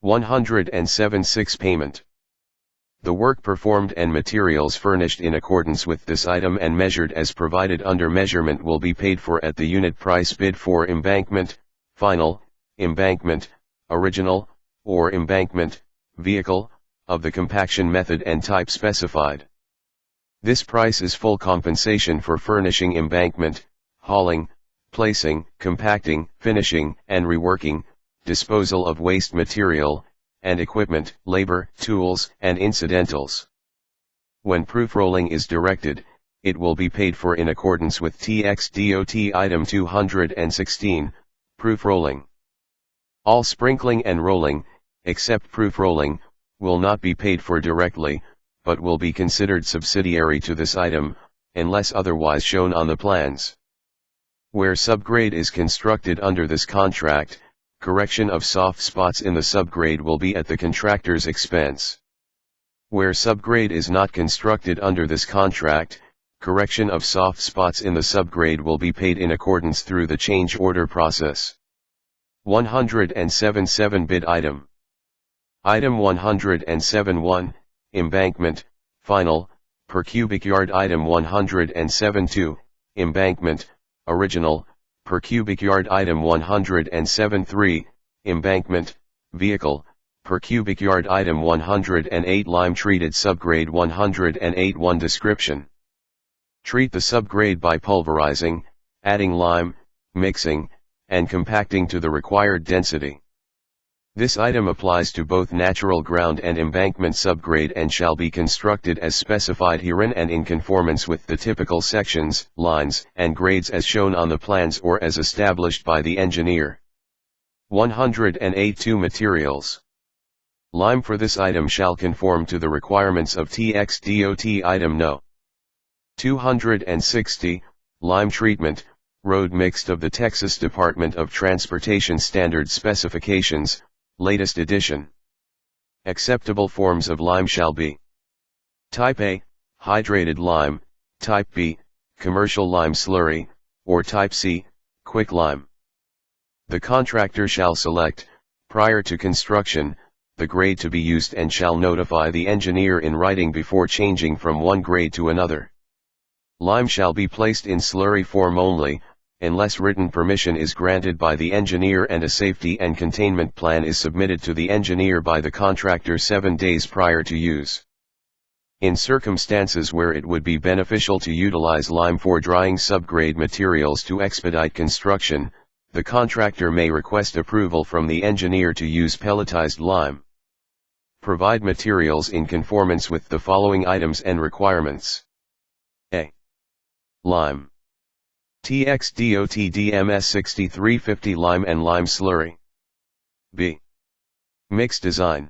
107.6 Payment. The work performed and materials furnished in accordance with this item and measured as provided under measurement will be paid for at the unit price bid for embankment, final, embankment, original, or embankment, vehicle, of the compaction method and type specified. This price is full compensation for furnishing embankment, hauling, placing, compacting, finishing, and reworking, disposal of waste material, and equipment, labor, tools, and incidentals. When proof rolling is directed, it will be paid for in accordance with TXDOT Item 216, proof rolling. All sprinkling and rolling, except proof rolling, will not be paid for directly, but will be considered subsidiary to this item, unless otherwise shown on the plans. Where subgrade is constructed under this contract, correction of soft spots in the subgrade will be at the contractor's expense. Where subgrade is not constructed under this contract, correction of soft spots in the subgrade will be paid in accordance through the change order process. 107.7 Bid item. Item 107.1, Embankment, final, per cubic yard. Item 107.2, Embankment, original, per cubic yard. Item 107.3, Embankment, vehicle, per cubic yard. Item 108 Lime treated subgrade. 108.1 Description. Treat the subgrade by pulverizing, adding lime, mixing, and compacting to the required density. This item applies to both natural ground and embankment subgrade and shall be constructed as specified herein and in conformance with the typical sections, lines, and grades as shown on the plans or as established by the engineer. 108.2 Materials. Lime for this item shall conform to the requirements of TXDOT Item No. 260, Lime treatment, road mixed of the Texas Department of Transportation Standard Specifications, latest edition. Acceptable forms of lime shall be: Type A, hydrated lime, Type B, commercial lime slurry, or Type C, quick lime. The contractor shall select, prior to construction, the grade to be used and shall notify the engineer in writing before changing from one grade to another. Lime shall be placed in slurry form only, unless written permission is granted by the engineer and a safety and containment plan is submitted to the engineer by the contractor 7 days prior to use. In circumstances where it would be beneficial to utilize lime for drying subgrade materials to expedite construction, the contractor may request approval from the engineer to use pelletized lime. Provide materials in conformance with the following items and requirements. A. Lime. TXDOT DMS 6350 lime and lime slurry. B. Mix design.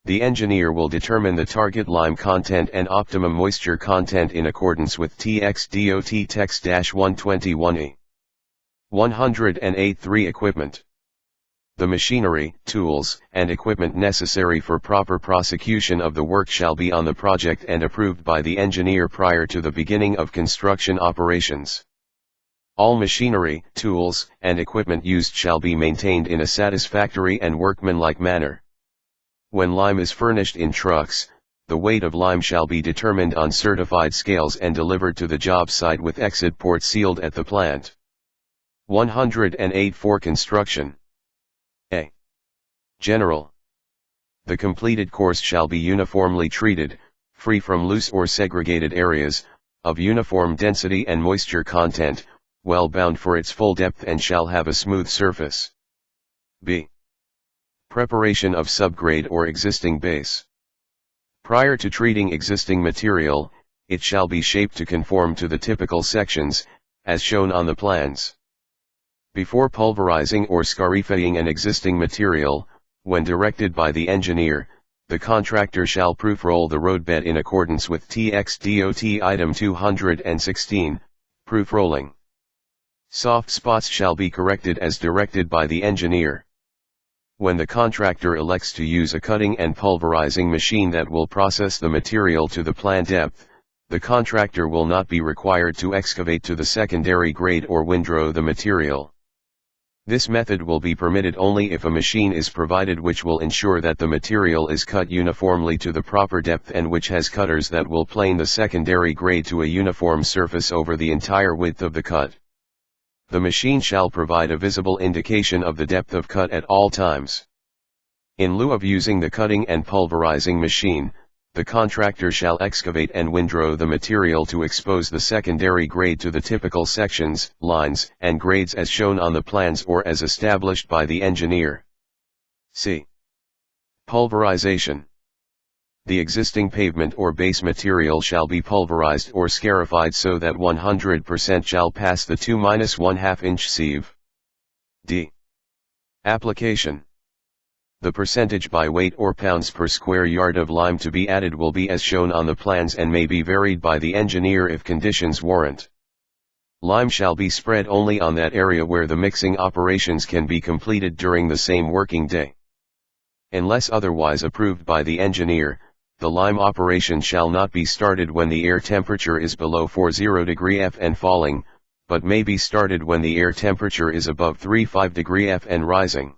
The engineer will determine the target lime content and optimum moisture content in accordance with TXDOT Text-121E. 108.3 Equipment. The machinery, tools, and equipment necessary for proper prosecution of the work shall be on the project and approved by the engineer prior to the beginning of construction operations. All machinery, tools, and equipment used shall be maintained in a satisfactory and workmanlike manner. When lime is furnished in trucks, the weight of lime shall be determined on certified scales and delivered to the job site with exit port sealed at the plant. 108.4 Construction. A. General. The completed course shall be uniformly treated, free from loose or segregated areas, of uniform density and moisture content, well bound for its full depth and shall have a smooth surface. B. Preparation of subgrade or existing base. Prior to treating existing material, it shall be shaped to conform to the typical sections, as shown on the plans. Before pulverizing or scarifiering an existing material, when directed by the engineer, the contractor shall proof roll the roadbed in accordance with TXDOT Item 216, proof rolling. Soft spots shall be corrected as directed by the engineer. When the contractor elects to use a cutting and pulverizing machine that will process the material to the planned depth, the contractor will not be required to excavate to the secondary grade or windrow the material. This method will be permitted only if a machine is provided which will ensure that the material is cut uniformly to the proper depth and which has cutters that will plane the secondary grade to a uniform surface over the entire width of the cut. The machine shall provide a visible indication of the depth of cut at all times. In lieu of using the cutting and pulverizing machine, the contractor shall excavate and windrow the material to expose the secondary grade to the typical sections, lines, and grades as shown on the plans or as established by the engineer. C. Pulverization. The existing pavement or base material shall be pulverized or scarified so that 100% shall pass the 2-1/2 inch sieve. D. Application. The percentage by weight or pounds per square yard of lime to be added will be as shown on the plans and may be varied by the engineer if conditions warrant. Lime shall be spread only on that area where the mixing operations can be completed during the same working day. Unless otherwise approved by the engineer, the lime operation shall not be started when the air temperature is below 40° F and falling, but may be started when the air temperature is above 35° F and rising.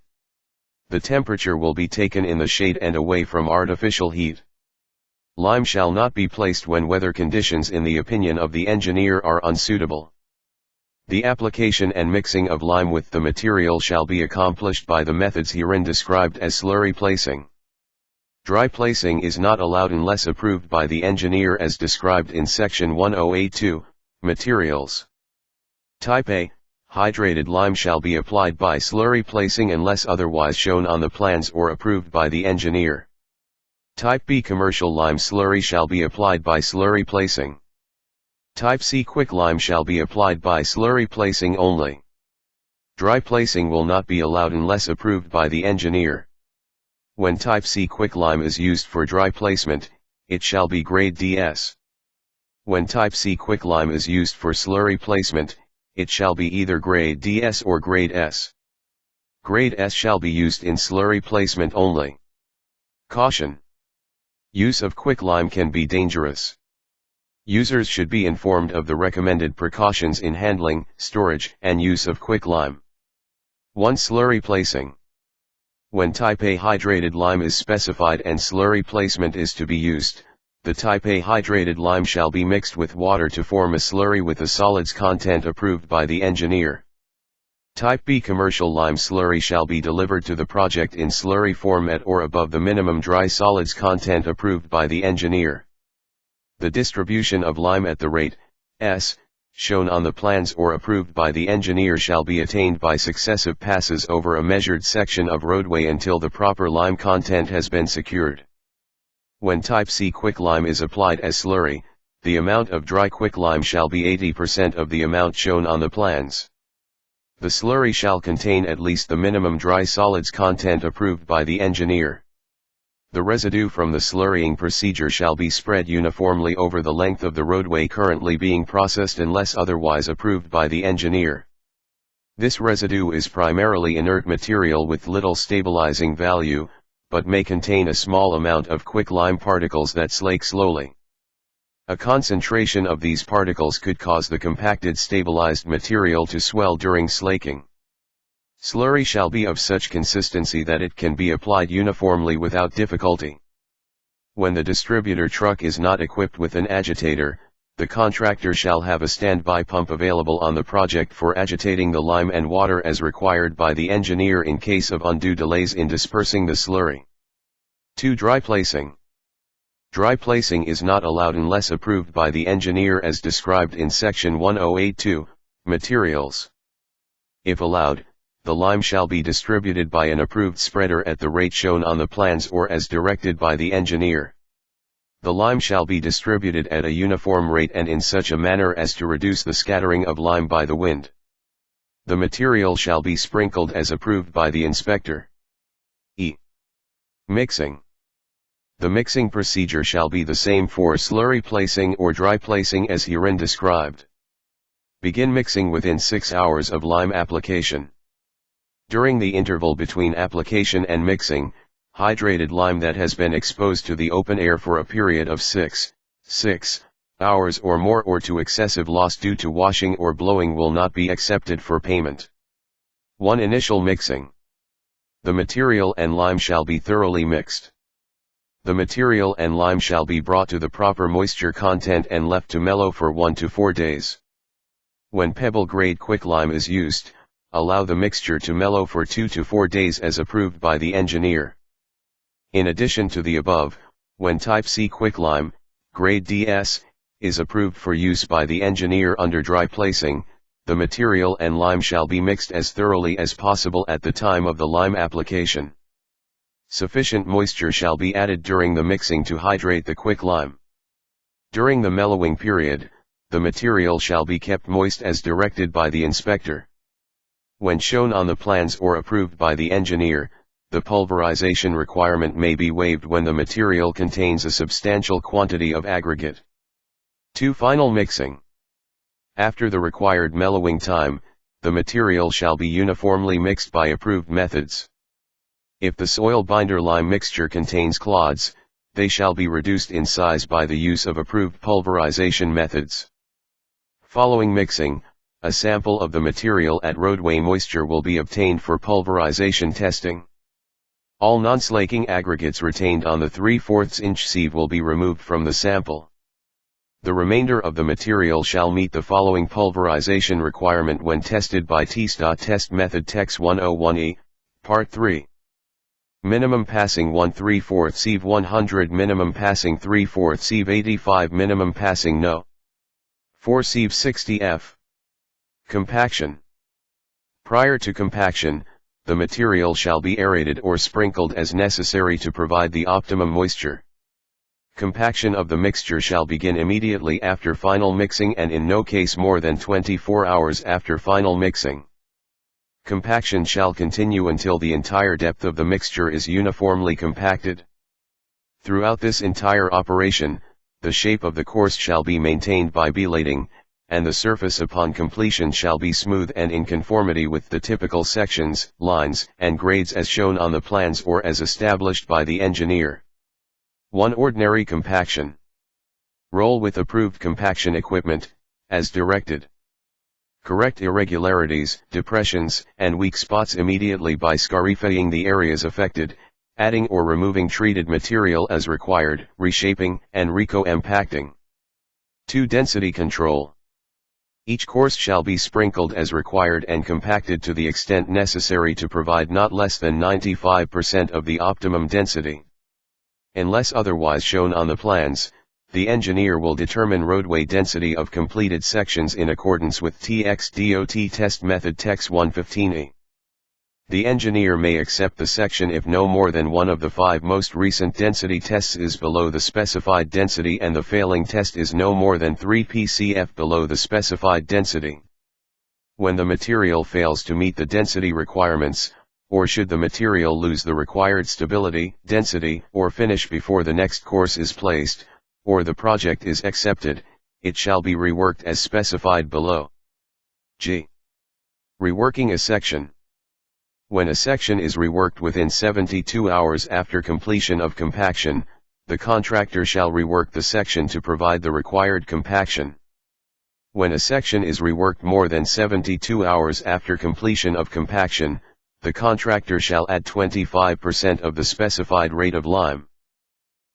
The temperature will be taken in the shade and away from artificial heat. Lime shall not be placed when weather conditions in the opinion of the engineer are unsuitable. The application and mixing of lime with the material shall be accomplished by the methods herein described as slurry placing. Dry placing is not allowed unless approved by the engineer as described in section 1082, Materials. Type A. Hydrated lime shall be applied by slurry placing unless otherwise shown on the plans or approved by the engineer. Type B. Commercial lime slurry shall be applied by slurry placing. Type C. Quick lime shall be applied by slurry placing only. Dry placing will not be allowed unless approved by the engineer. When Type C quick lime is used for dry placement, it shall be grade DS. When Type C quick lime is used for slurry placement, it shall be either grade DS or grade S. Grade S shall be used in slurry placement only. Caution. Use of quick lime can be dangerous. Users should be informed of the recommended precautions in handling, storage, and use of quick lime. 1. Slurry placing. When Type A hydrated lime is specified and slurry placement is to be used, the Type A hydrated lime shall be mixed with water to form a slurry with a solids content approved by the engineer. Type B commercial lime slurry shall be delivered to the project in slurry form at or above the minimum dry solids content approved by the engineer. The distribution of lime at the rate, S, shown on the plans or approved by the engineer shall be attained by successive passes over a measured section of roadway until the proper lime content has been secured. When Type C quick lime is applied as slurry, the amount of dry quick lime shall be 80% of the amount shown on the plans. The slurry shall contain at least the minimum dry solids content approved by the engineer. The residue from the slurrying procedure shall be spread uniformly over the length of the roadway currently being processed unless otherwise approved by the engineer. This residue is primarily inert material with little stabilizing value, but may contain a small amount of quick lime particles that slake slowly. A concentration of these particles could cause the compacted stabilized material to swell during slaking. Slurry shall be of such consistency that it can be applied uniformly without difficulty. When the distributor truck is not equipped with an agitator, the contractor shall have a standby pump available on the project for agitating the lime and water as required by the engineer in case of undue delays in dispersing the slurry. 2. Dry placing. Dry placing is not allowed unless approved by the engineer as described in section 1082, Materials. If allowed, the lime shall be distributed by an approved spreader at the rate shown on the plans or as directed by the engineer. The lime shall be distributed at a uniform rate and in such a manner as to reduce the scattering of lime by the wind. The material shall be sprinkled as approved by the inspector. E. Mixing. The mixing procedure shall be the same for slurry placing or dry placing as herein described. Begin mixing within 6 hours of lime application. During the interval between application and mixing, hydrated lime that has been exposed to the open air for a period of 6 hours or more or to excessive loss due to washing or blowing will not be accepted for payment. 1. Initial mixing. The material and lime shall be thoroughly mixed. The material and lime shall be brought to the proper moisture content and left to mellow for 1 to 4 days. When pebble-grade quicklime is used, allow the mixture to mellow for 2 to 4 days as approved by the engineer. In addition to the above, when Type C quicklime, grade DS, is approved for use by the engineer under dry placing, the material and lime shall be mixed as thoroughly as possible at the time of the lime application. Sufficient moisture shall be added during the mixing to hydrate the quicklime. During the mellowing period, the material shall be kept moist as directed by the inspector. When shown on the plans or approved by the engineer, the pulverization requirement may be waived when the material contains a substantial quantity of aggregate. 2. Final mixing. After the required mellowing time, the material shall be uniformly mixed by approved methods. If the soil binder lime mixture contains clods, they shall be reduced in size by the use of approved pulverization methods. Following mixing, a sample of the material at roadway moisture will be obtained for pulverization testing. All non-slaking aggregates retained on the 3/4 inch sieve will be removed from the sample. The remainder of the material shall meet the following pulverization requirement when tested by TSTA Test Method Tex 101E, Part 3. Minimum passing 1/3 sieve 100, minimum passing 3/4 sieve 85, minimum passing no. 4 sieve 60 F. Compaction. Prior to compaction, the material shall be aerated or sprinkled as necessary to provide the optimum moisture. Compaction of the mixture shall begin immediately after final mixing and in no case more than 24 hours after final mixing. Compaction shall continue until the entire depth of the mixture is uniformly compacted. Throughout this entire operation, the shape of the course shall be maintained by belading, and the surface upon completion shall be smooth and in conformity with the typical sections, lines, and grades as shown on the plans or as established by the engineer. 1. Ordinary compaction. Roll with approved compaction equipment, as directed. Correct irregularities, depressions, and weak spots immediately by scarifiering the areas affected, adding or removing treated material as required, reshaping, and recompacting. 2. Density control. Each course shall be sprinkled as required and compacted to the extent necessary to provide not less than 95% of the optimum density. Unless otherwise shown on the plans, the engineer will determine roadway density of completed sections in accordance with TXDOT Test Method Tex 115E. The engineer may accept the section if no more than one of the 5 most recent density tests is below the specified density and the failing test is no more than 3 PCF below the specified density. When the material fails to meet the density requirements, or should the material lose the required stability, density, or finish before the next course is placed, or the project is accepted, it shall be reworked as specified below. G. Reworking a section. When a section is reworked within 72 hours after completion of compaction, the contractor shall rework the section to provide the required compaction. When a section is reworked more than 72 hours after completion of compaction, the contractor shall add 25% of the specified rate of lime.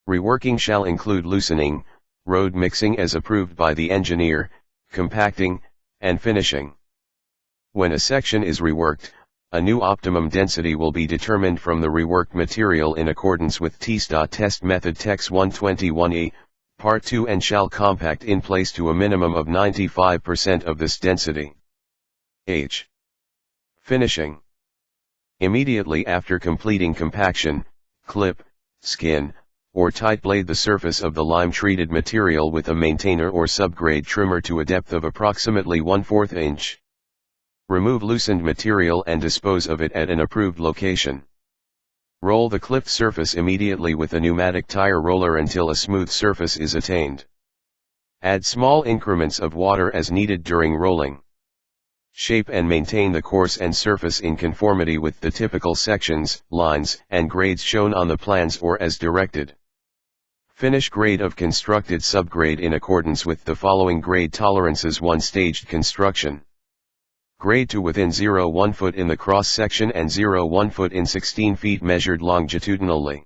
Reworking shall include loosening, road mixing as approved by the engineer, compacting, and finishing. When a section is reworked, a new optimum density will be determined from the reworked material in accordance with TSTA Test Method Tex 121E, Part 2 and shall compact in place to a minimum of 95% of this density. H. Finishing. Immediately after completing compaction, clip, skin, or tight blade the surface of the lime-treated material with a maintainer or subgrade trimmer to a depth of approximately 1/4 inch. Remove loosened material and dispose of it at an approved location. Roll the clipped surface immediately with a pneumatic tire roller until a smooth surface is attained. Add small increments of water as needed during rolling. Shape and maintain the course and surface in conformity with the typical sections, lines, and grades shown on the plans or as directed. Finish grade of constructed subgrade in accordance with the following grade tolerances. 1. Staged construction. Grade to within 0.1 foot in the cross section and 0.1 foot in 16 feet measured longitudinally.